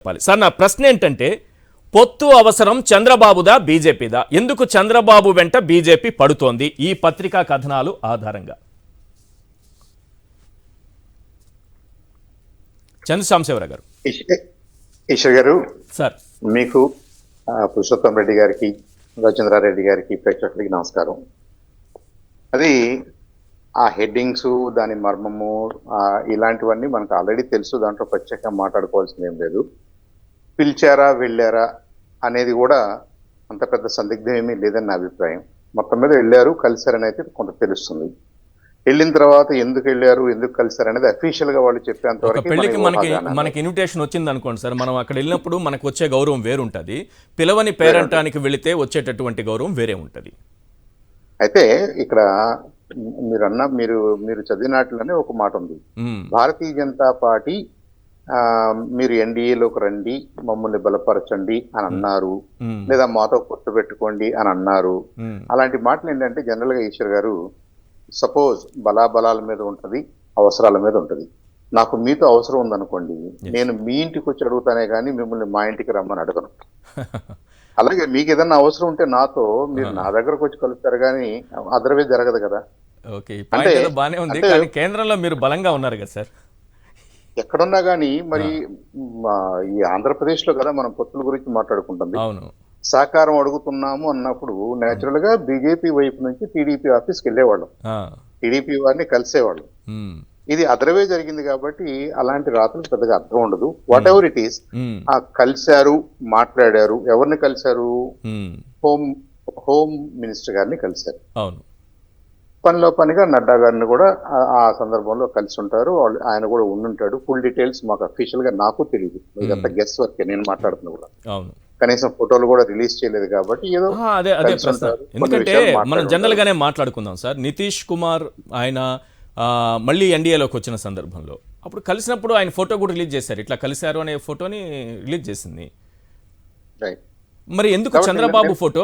చెప్పాలి. సార్, నా ప్రశ్న ఏంటంటే పొత్తు అవసరం చంద్రబాబుదా బీజేపీదా? ఎందుకు చంద్రబాబు వెంట బీజేపీ పడుతోంది ఈ పత్రికా కథనాలు ఆధారంగా? చంద్రశంశేవరావు గారు. ఈశ్వర్ గారు, సార్ మీకు పురుషోత్తం రెడ్డి గారికి, రవీంద్రారెడ్డి గారికి, ప్రేక్షకులకి నమస్కారం. అది ఆ హెడ్డింగ్స్, దాని మర్మము, ఇలాంటివన్నీ మనకు ఆల్రెడీ తెలుసు. దాంట్లో ప్రత్యేకంగా మాట్లాడుకోవాల్సింది ఏం లేదు. పిలిచారా వెళ్ళారా అనేది కూడా అంత పెద్ద సందిగ్ధం ఏమీ లేదని నా అభిప్రాయం. మొత్తం మీద వెళ్ళారు, కలిశారని అయితే కొంత తెలుస్తుంది. వెళ్ళిన తర్వాత ఎందుకు వెళ్ళారు, ఎందుకు కలిశారు అనేది అఫీషియల్ గా వాళ్ళు చెప్పేంత వరకు పెళ్లికి మనకి ఇన్విటేషన్ వచ్చింది అనుకోండి సార్, మనం అక్కడ వెళ్ళినప్పుడు మనకు వచ్చే గౌరవం వేరుంటది, పిలవని పేరంటానికి వెళితే వచ్చేటటువంటి గౌరవం వేరే ఉంటది. అయితే ఇక్కడ మీరు చదివినట్లనే ఒక మాట ఉంది. భారతీయ జనతా పార్టీ మీరు ఎన్డీఏలోకి రండి, మమ్మల్ని బలపరచండి అని అన్నారు, లేదా మాతో పొత్తు పెట్టుకోండి అని అన్నారు. అలాంటి మాటలు ఏంటంటే జనరల్ గా ఈశ్వర్ గారు, సపోజ్ బలాబలాల మీద ఉంటది, అవసరాల మీద ఉంటది. నాకు మీతో అవసరం ఉందనుకోండి, నేను మీ ఇంటికి వచ్చి అడుగుతానే కానీ మిమ్మల్ని మా ఇంటికి రమ్మని అడగను. అలాగే మీకు ఏదన్నా అవసరం ఉంటే నాతో మీరు నా దగ్గరకు వచ్చి కలుస్తారు, కానీ అదర్వే జరగదు కదా. అంటే బానే ఉంది, కానీ కేంద్రంలో మీరు బలంగా ఉన్నారు కదా సార్. ఎక్కడున్నా కానీ మరి ఈ ఆంధ్రప్రదేశ్ లో కదా మనం పొత్తుల గురించి మాట్లాడుకుంటుంది. సహకారం అడుగుతున్నాము అన్నప్పుడు నేచురల్ గా బీజేపీ వైపు నుంచి టీడీపీ ఆఫీస్కి వెళ్ళేవాళ్ళం, టీడీపీ వారిని కలిసేవాళ్ళం. ఇది అదర్వే జరిగింది కాబట్టి అలాంటి రాత్రులు పెద్దగా అర్థం ఉండదు. వాట్ ఎవర్ ఇట్ ఈస్, కలిశారు, మాట్లాడారు. ఎవరిని కలిశారు? హోమ్ మినిస్టర్ గారిని కలిశారు. పనిలో పనిగా నడ్డా గారిని కూడా ఆ సందర్భంలో కలిసి ఉంటారు. ఆయన కూడా ఉండుంటాడు. ఫుల్ డీటెయిల్స్ మాకు అఫీషియల్ గా నాకు తెలియదు, ఇదంతా గెస్ వర్క్. నేను మాట్లాడుతున్నా కూడా కనీసం ఫోటోలు కూడా రిలీజ్ చేయలేదు కాబట్టి ఏదో అదే ప్రశ్న. ఎందుకంటే మనం జనరల్ గానే మాట్లాడుకుందాం సార్. నితీష్ కుమార్ ఆయన మళ్ళీ ఎన్డీఏలోకి వచ్చిన సందర్భంలో అప్పుడు కలిసినప్పుడు ఆయన ఫోటో కూడా రిలీజ్ చేశారు. ఇట్లా కలిశారు అనే ఫోటోని రిలీజ్ చేసింది. మరి ఎందుకు చంద్రబాబు ఫోటో?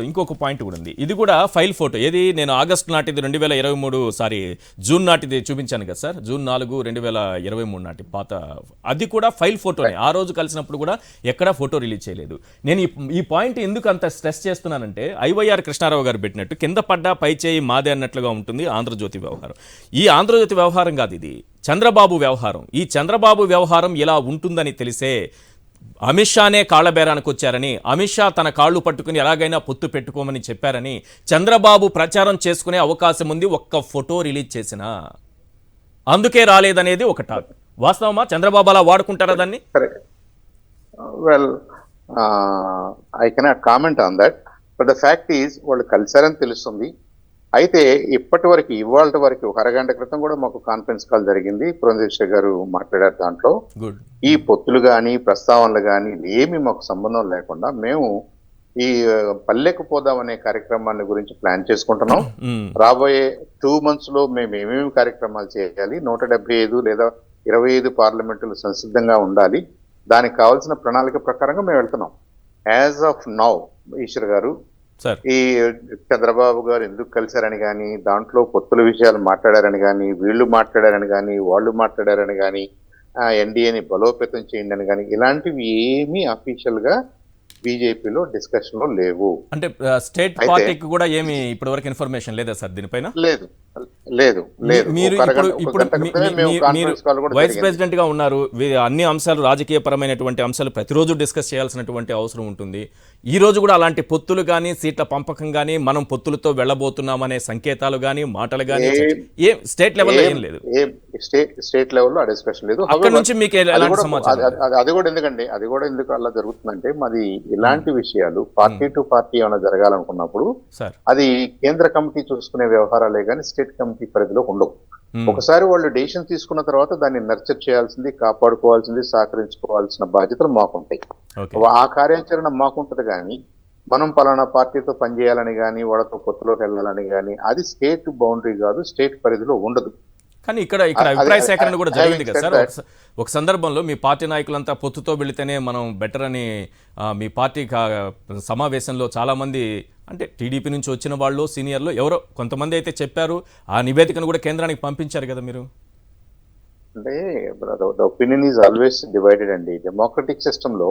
ఇంకొక పాయింట్ కూడా ఉంది. ఇది కూడా ఫైల్ ఫోటో. ఏది, నేను ఆగస్టు నాటిది 2023 జూన్ నాటిది చూపించాను కదా సార్, జూన్ 4, 2023 నాటి పాత. అది కూడా ఫైల్ ఫోటోనే. ఆ రోజు కలిసినప్పుడు కూడా ఎక్కడా ఫోటో రిలీజ్ చేయలేదు. నేను ఈ పాయింట్ ఎందుకు అంత స్ట్రెస్ చేస్తున్నానంటే, ఐవైఆర్ కృష్ణారావు గారు పెట్టినట్టు కింద పడ్డా పై చేయి మాదే అన్నట్లుగా ఉంటుంది ఆంధ్రజ్యోతి వ్యవహారం. ఈ ఆంధ్రజ్యోతి వ్యవహారం కాదు, ఇది చంద్రబాబు వ్యవహారం. ఈ చంద్రబాబు వ్యవహారం ఇలా ఉంటుందని తెలిసే అమిత్ షానే కాళ్లబేరానికి వచ్చారని, అమిత్ షా తన కాళ్ళు పట్టుకుని ఎలాగైనా పొత్తు పెట్టుకోమని చెప్పారని చంద్రబాబు ప్రచారం చేసుకునే అవకాశం ఉంది, ఒక్క ఫోటో రిలీజ్ చేసిన. అందుకే రాలేదనేది ఒక టాక్. వాస్తవమా? చంద్రబాబు అలా వాడుకుంటారా దాన్ని? Well, I cannot comment on that, but the fact is వాళ్ళు కలిసారని తెలుస్తుంది. అయితే ఇప్పటి వరకు, ఇవాళ వరకు ఒక అరగంట క్రితం కూడా మాకు కాన్ఫరెన్స్ కాల్ జరిగింది. పురంధేశ్వర్ గారు మాట్లాడారు. దాంట్లో ఈ పొత్తులు కానీ ప్రస్తావనలు కానీ ఏమి మాకు సంబంధం లేకుండా మేము ఈ పల్లెకు పోదామనే కార్యక్రమాన్ని గురించి ప్లాన్ చేసుకుంటున్నాం. రాబోయే 2 months లో మేము ఏమేమి కార్యక్రమాలు చేయాలి, 175 లేదా 25 పార్లమెంటులు సంసిద్ధంగా ఉండాలి, దానికి కావాల్సిన ప్రణాళిక ప్రకారంగా మేము వెళ్తున్నాం. యాజ్ ఆఫ్ నౌ ఈశ్వర్ గారు, ఈ చంద్రబాబు గారు ఎందుకు కలిశారని కానీ, దాంట్లో పొత్తుల విషయాలు మాట్లాడారని కానీ, వీళ్ళు మాట్లాడారని కానీ, వాళ్ళు మాట్లాడారని కానీ, ఎన్డీఏని బలోపేతం చేయండి అని కానీ, ఇలాంటివి ఏమీ అఫీషియల్ గా బీజేపీలో డిస్కషన్ లో లేవు. అంటే స్టేట్ పార్టీకి కూడా ఏమి ఇప్పటి వరకు ఇన్ఫర్మేషన్ లేదా సార్ దీనిపైన? లేదు లేదు లేదు. మీరు వైస్ ప్రెసిడెంట్ గా ఉన్నారు. అన్ని అంశాలు, రాజకీయ పరమైనటువంటి అంశాలు ప్రతిరోజు డిస్కస్ చేయాల్సినటువంటి అవసరం ఉంటుంది. ఈ రోజు కూడా అలాంటి పొత్తులు కానీ, సీట్ల పంపకం కానీ, మనం పొత్తులతో వెళ్ళబోతున్నామనే సంకేతాలు కానీ, మాటలు కానీ ఏ స్టేట్ లెవెల్లో ఏం లేదు. స్టేట్ లెవెల్లో ఆ డిస్కషన్ లేదు. అక్కడ నుంచి మీకు ఎలాంటి సమాచారం? అది కూడా ఎందుకు అలా జరుగుతుందంటే, మాది ఇలాంటి విషయాలు పార్టీ టు పార్టీ ఏమైనా జరగాలనుకున్నప్పుడు అది కేంద్ర కమిటీ చూసుకునే వ్యవహారాలే కానీ స్టేట్ కమిటీ పరిధిలో ఉండవు. ఒకసారి వాళ్ళు డెసిషన్ తీసుకున్న తర్వాత దాన్ని నర్చర్ చేయాల్సింది, కాపాడుకోవాల్సింది, సహకరించుకోవాల్సిన బాధ్యతలు మాకుంటాయి. ఆ కార్యాచరణ మాకుంటది. కానీ మనం పలానా పార్టీతో పనిచేయాలని కానీ, వాళ్ళతో పొత్తులోకి వెళ్ళాలని కానీ, అది స్టేట్ బౌండరీ కాదు, స్టేట్ పరిధిలో ఉండదు. కానీ ఇక్కడ అభిప్రాయ సేకరణ కూడా జరిగింది కదా సార్. ఒక సందర్భంలో మీ పార్టీ నాయకులంతా పొత్తుతో వెళితేనే మనం బెటర్ అని మీ పార్టీ సమావేశంలో చాలామంది, అంటే టీడీపీ నుంచి వచ్చిన వాళ్ళు, సీనియర్లు ఎవరో కొంతమంది అయితే చెప్పారు. ఆ నివేదికను కూడా కేంద్రానికి పంపించారు కదా మీరు. అంటే the opinion is always divided అండి. డెమోక్రటిక్ సిస్టమ్ లో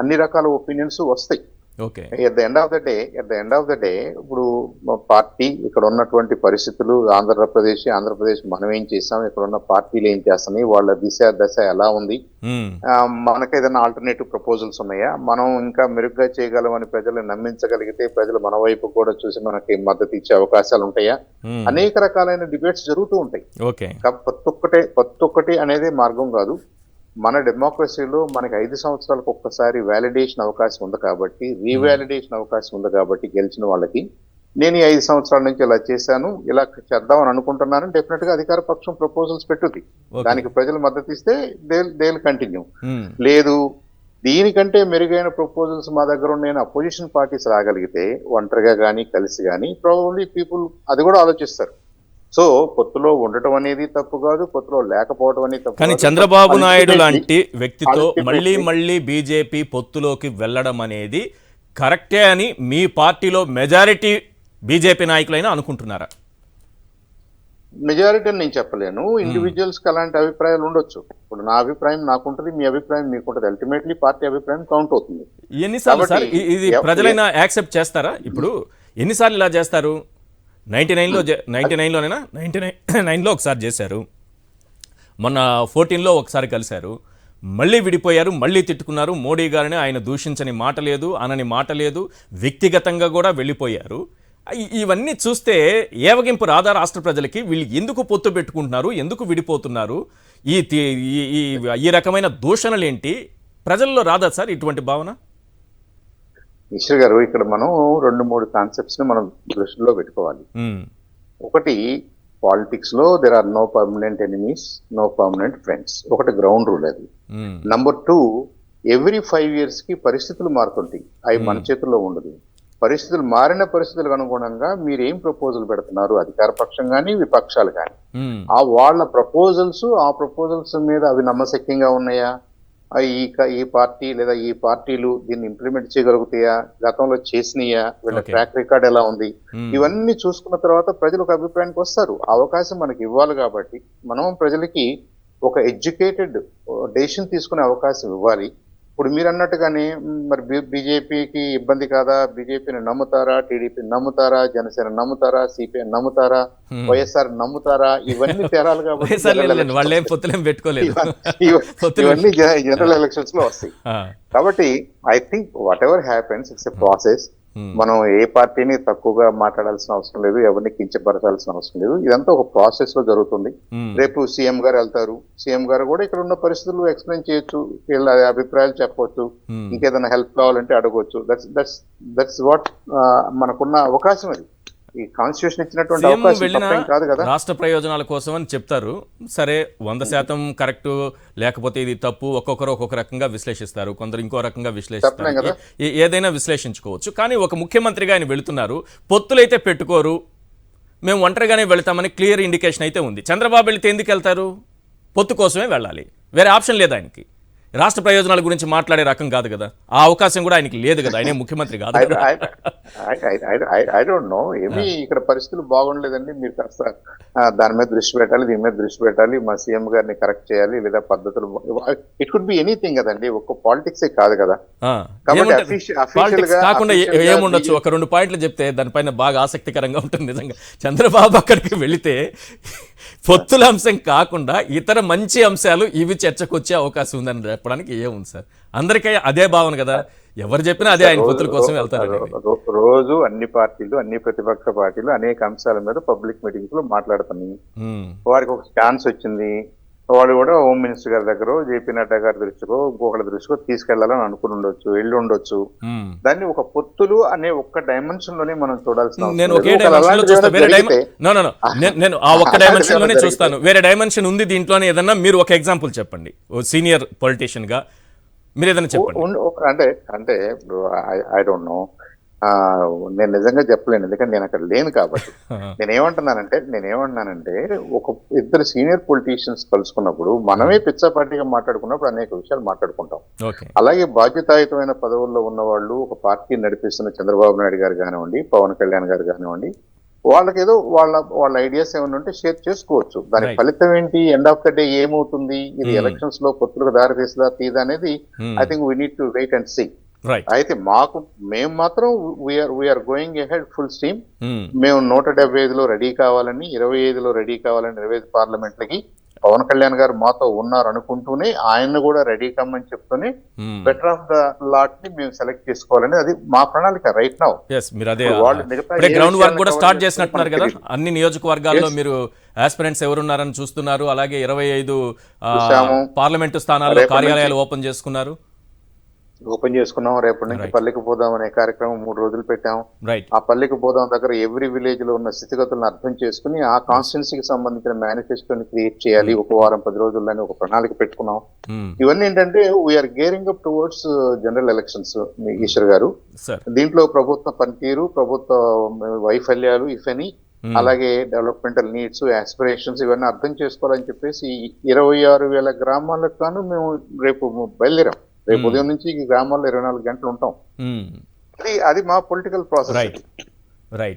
అన్ని రకాల ఒపీనియన్స్ వస్తాయి. Okay. At the end of the day ఇప్పుడు పార్టీ ఇక్కడ ఉన్నటువంటి పరిస్థితులు, ఆంధ్రప్రదేశ్ మనం ఏం చేస్తాం, ఇక్కడ ఉన్న పార్టీలు ఏం చేస్తున్నాయి, వాళ్ళ దశ ఎలా ఉంది, మనకి ఏదైనా ఆల్టర్నేటివ్ ప్రపోజల్స్ ఉన్నాయా, మనం ఇంకా మెరుగ్గా చేయగలమని ప్రజలు నమ్మించగలిగితే ప్రజలు మన వైపు కూడా చూసి మనకి మద్దతు ఇచ్చే అవకాశాలు ఉంటాయా, అనేక రకాలైన డిబేట్స్ జరుగుతూ ఉంటాయి. కొత్త ఒక్కటి అనేది మార్గం కాదు. మన డెమోక్రసీలో మనకి 5 సంవత్సరాలకు ఒక్కసారి వ్యాలిడేషన్ అవకాశం ఉంది కాబట్టి, రీవాలిడేషన్ అవకాశం ఉంది కాబట్టి గెలిచిన వాళ్ళకి నేను ఈ 5 సంవత్సరాల నుంచి ఇలా చేశాను, ఇలా చేద్దామని అనుకుంటున్నాను, డెఫినెట్ గా అధికార పక్షం ప్రపోజల్స్ పెట్టుద్ది. దానికి ప్రజలు మద్దతు ఇస్తే దే విల్ కంటిన్యూ. లేదు దీనికంటే మెరుగైన ప్రపోజల్స్ మా దగ్గర ఉన్నాయని అపోజిషన్ పార్టీస్ రాగలిగితే ఒంటరిగా కానీ కలిసి కానీ ప్రాబబ్లీ పీపుల్ అది కూడా ఆలోచిస్తారు. సో పొత్తులో ఉండటం అనేది తప్పు కాదు, పొత్తులో లేకపోవడం అనేది తప్పు. కానీ చంద్రబాబు నాయుడు లాంటి వ్యక్తితో మళ్ళీ బీజేపీ పొత్తులోకి వెళ్ళడం అనేది కరెక్టే అని మీ పార్టీలో మెజారిటీ బీజేపీ నాయకులైనా అనుకుంటున్నారా? మెజారిటీ అని నేను చెప్పలేను. ఇండివిజువల్స్ కి అలాంటి అభిప్రాయాలు ఉండొచ్చు. ఇప్పుడు నా అభిప్రాయం నాకుంటది, మీ అభిప్రాయం మీకుంటది. అల్టిమేట్లీ పార్టీ అభిప్రాయం కౌంట్ అవుతుంది. ఎన్నిసార్లు సార్ ఇది ప్రజలైనా యాక్సెప్ట్ చేస్తారా? ఇప్పుడు ఎన్నిసార్లు ఇలా చేస్తారు? 99లో ఒకసారి చేశారు, మొన్న 14లో ఒకసారి కలిశారు, మళ్ళీ విడిపోయారు, మళ్ళీ తిట్టుకున్నారు. మోడీ గారిని ఆయన దూషించని మాట లేదు, అనని మాట లేదు, వ్యక్తిగతంగా కూడా వెళ్ళిపోయారు. ఇవన్నీ చూస్తే ఏవగింపు రాదా రాష్ట్ర ప్రజలకి? వీళ్ళు ఎందుకు పొత్తు పెట్టుకుంటున్నారు, ఎందుకు విడిపోతున్నారు, ఈ రకమైన దూషణలు ఏంటి? ప్రజల్లో రాదా సార్ ఇటువంటి భావన? ఈశ్వర్ గారు, ఇక్కడ మనం 2-3 కాన్సెప్ట్స్ ని మనం దృష్టిలో పెట్టుకోవాలి. ఒకటి, పాలిటిక్స్ లో there are no permanent enemies, no permanent friends. ఒకటి గ్రౌండ్ రూల్ అది. నంబర్ 2, ఎవ్రీ 5 years కి పరిస్థితులు మారుతుంటాయి, అవి మన చేతుల్లో ఉండదు. పరిస్థితులు మారిన పరిస్థితులకు అనుగుణంగా మీరు ఏం ప్రపోజల్ పెడుతున్నారు, అధికార పక్షం కానీ విపక్షాలు కానీ, ఆ వాళ్ళ ప్రపోజల్స్ మీద అవి నమ్మశక్యంగా ఉన్నాయా, ఈ పార్టీ లేదా ఈ పార్టీలు దీన్ని ఇంప్లిమెంట్ చేయగలుగుతాయా, గతంలో చేసినాయా, వీళ్ళ ట్రాక్ రికార్డ్ ఎలా ఉంది, ఇవన్నీ చూసుకున్న తర్వాత ప్రజలు ఒక అభిప్రాయానికి వస్తారు. అవకాశం మనకి ఇవ్వాలి కాబట్టి మనం ప్రజలకి ఒక ఎడ్యుకేటెడ్ డెసిషన్ తీసుకునే అవకాశం ఇవ్వాలి. ఇప్పుడు మీరు అన్నట్టుగానే మరి బీజేపీకి ఇబ్బంది కాదా, బీజేపీని నమ్ముతారా, టీడీపీ నమ్ముతారా, జనసేన నమ్ముతారా, సిపిఐ నమ్ముతారా, వైఎస్ఆర్ నమ్ముతారా, ఇవన్నీ తేరాలు కాబట్టి ఇవన్నీ జనరల్ ఎలక్షన్స్ లో వస్తాయి. కాబట్టి I think what ever happens it's a process. మనం ఏ పార్టీని తక్కువగా మాట్లాడాల్సిన అవసరం లేదు, ఎవరిని కించపరచాల్సిన అవసరం లేదు. ఇదంతా ఒక ప్రాసెస్ లో జరుగుతుంది. రేపు సీఎం గారు వెళ్తారు, సీఎం గారు కూడా ఇక్కడ ఉన్న పరిస్థితులు ఎక్స్ప్లెయిన్ చేయొచ్చు, వీళ్ళ అభిప్రాయాలు చెప్పవచ్చు, ఇంకేదైనా హెల్ప్ కావాలంటే అడగవచ్చు. దట్స్ వాట్ మనకున్న అవకాశం. అది ఈ కాన్స్టిట్యూషన్ ఇచ్చినటువంటి అవకాశం కాదు కదా. రాష్ట్ర ప్రయోజనాల కోసం అని చెప్తారు, సరే 100% కరెక్ట్, లేకపోతే ఇది తప్పు, ఒక్కొక్కరు ఒక్కొక్క రకంగా విశ్లేషిస్తారు, కొందరు ఇంకో రకంగా విశ్లేషిస్తారు, ఏదైనా విశ్లేషించుకోవచ్చు. కానీ ఒక ముఖ్యమంత్రిగా ఆయన వెళుతున్నారు, పొత్తులైతే పెట్టుకోరు, మేము ఒంటరిగానే వెళ్తామని క్లియర్ ఇండికేషన్ అయితే ఉంది. చంద్రబాబు వెళితే ఎందుకు వెళ్తారు? పొత్తు కోసమే వెళ్ళాలి, వేరే ఆప్షన్ లేదు ఆయనకి. రాష్ట్ర ప్రయోజనాల గురించి మాట్లాడే రకం కాదు కదా, ఆ అవకాశం కూడా ఆయనకి లేదు కదా, ఆయన ముఖ్యమంత్రి కాదు. ఐ డోంట్ నో, ఏమీ ఇక్కడ పరిస్థితులు బాగుండలేదండి, మీరు కాస్త దాని మీద దృష్టి పెట్టాలి, దీని మీద దృష్టి పెట్టాలి, మా సీఎం గారిని కరెక్ట్ చేయాలి, లేదా పద్ధతులు, ఇట్ కుడ్ బి ఎనీథింగ్ కదండి, ఒక్క పాలిటిక్సే కాదు కదా. కాకుండా ఏముండొచ్చు, ఒక 2 పాయింట్లు చెప్తే దానిపైన బాగా ఆసక్తికరంగా ఉంటుంది. నిజంగా చంద్రబాబు అక్కడికి వెళితే పొత్తుల అంశం కాకుండా ఇతర మంచి అంశాలు ఇవి చర్చకు వచ్చే అవకాశం ఉందని చెప్పడానికి ఏముంది సార్? అందరికీ అదే భావన కదా, ఎవరు చెప్పినా అదే, ఆయన పొత్తుల కోసం వెళ్తారు. రోజు అన్ని పార్టీలు, అన్ని ప్రతిపక్ష పార్టీలు అనేక అంశాల మీద పబ్లిక్ మీటింగ్స్ లో మాట్లాడుతున్నాయి. వారికి ఒక ఛాన్స్ వచ్చింది, వాళ్ళు కూడా హోమ్ మినిస్టర్ గారి దగ్గర, జేపీ నడ్డా గారి దృష్టికో ఇంకొకటి దృష్టికో తీసుకెళ్లాలని అనుకుని ఉండొచ్చు, వెళ్ళి ఉండొచ్చు. దాన్ని ఒక పొత్తులు అనే ఒక్క డైమెన్షన్ లోనే మనం చూడాల్సిన, నేను ఒకే డైమెన్షన్ లో చూస్తాను, నేను ఆ ఒక్క డైమెన్షన్ లోనే చూస్తాను, వేరే డైమెన్షన్ ఉంది దీంట్లోనే. ఏదన్నా మీరు ఒక ఎగ్జాంపుల్ చెప్పండి, సీనియర్ పొలిటీషియన్ గా మీరు ఏదైనా చెప్పండి. అంటే ఇప్పుడు ఐ డోంట్ నో, నేను నిజంగా చెప్పలేను, ఎందుకంటే నేను అక్కడ లేను కాబట్టి. నేనేమంటున్నానంటే ఒక ఇద్దరు సీనియర్ పొలిటీషియన్స్ కలుసుకున్నప్పుడు మనమే పిచ్చాపార్టీగా మాట్లాడుకున్నప్పుడు అనేక విషయాలు మాట్లాడుకుంటాం. అలాగే బాధ్యతాయుతమైన పదవుల్లో ఉన్న వాళ్ళు, ఒక పార్టీ నడిపిస్తున్న చంద్రబాబు నాయుడు గారు కానివ్వండి, పవన్ కళ్యాణ్ గారు కానివ్వండి, వాళ్ళకేదో వాళ్ళ ఐడియాస్ ఏమైనా ఉంటే షేర్ చేసుకోవచ్చు. దాని Right. ఫలితం ఏంటి, ఎండ్ ఆఫ్ ద డే ఏమవుతుంది, ఇది Hmm. ఎలక్షన్స్ లో పొత్తులకు దారి తీస్తుందా తీదా అనేది Hmm. I think we need to wait and see. Right. అయితే మేము మాత్రం we're going ahead full steam. Hmm. మేము 175లో రెడీ కావాలని, 25లో రెడీ కావాలని 25 పార్లమెంట్లకి పవన్ కళ్యాణ్ గారు మాతో ఉన్నారు అనుకుంటూనే ఆయన్ని కూడా రెడీ కమ్మని చెప్తూనే Hmm. Better of the lot ని మేము సెలెక్ట్ చేసుకోవాలని అది మా ప్రణాళిక రైట్ నౌ. ఎస్, మీరు అదే వాళ్ళు మిగతా ఇప్పుడే ఏ గ్రౌండ్ వర్క్ విషయాలను కూడా cover స్టార్ట్ చేస్తారో చేసినట్టున్నారు మనకు కదా, తెలియదు. అన్ని నియోజకవర్గాల్లో Yes. మీరు ఆస్పిరెంట్స్ ఎవరున్నారని చూస్తున్నారు, అలాగే 25 చూశాము. పార్లమెంటు స్థానాల్లో రేపటి కార్యాలయాలు నుంచి ఓపెన్ చేసుకున్నారు. ఓపెన్ చేసుకున్నాం. రేపటి నుంచి Right. పల్లెకి పోదాం అనే కార్యక్రమం 3 రోజులు పెట్టాం. రైట్. ఆ పల్లెకి పోదాం దగ్గర ఎవ్రీ విలేజ్ లో ఉన్న స్థితిగతులను అర్థం చేసుకుని ఆ కాన్స్టిట్యున్సీకి సంబంధించిన మేనిఫెస్టోని క్రియేట్ చేయాలి, ఒక వారం 10 రోజుల్లోనే ఒక ప్రణాళిక పెట్టుకున్నాం. ఇవన్నీ ఏంటంటే we're gearing up towards general elections. Eshwar గారు, సార్. దీంట్లో ప్రభుత్వ పనితీరు, ప్రభుత్వ వైఫల్యాలు ఇఫ్ ఎనీ, అలాగే డెవలప్మెంటల్ నీడ్స్, ఆస్పిరేషన్స్ ఇవన్నీ అర్థం చేసుకోవాలని చెప్పేసి 26,000 గ్రామాలకు గాను మేము రేపు బయలుదేరాం. రేపు ఉదయం నుంచి ఈ గ్రామాల్లో 24 గంటలు ఉంటాం. అది మా పొలిటికల్ ప్రాసెస్. రైట్. రైట్.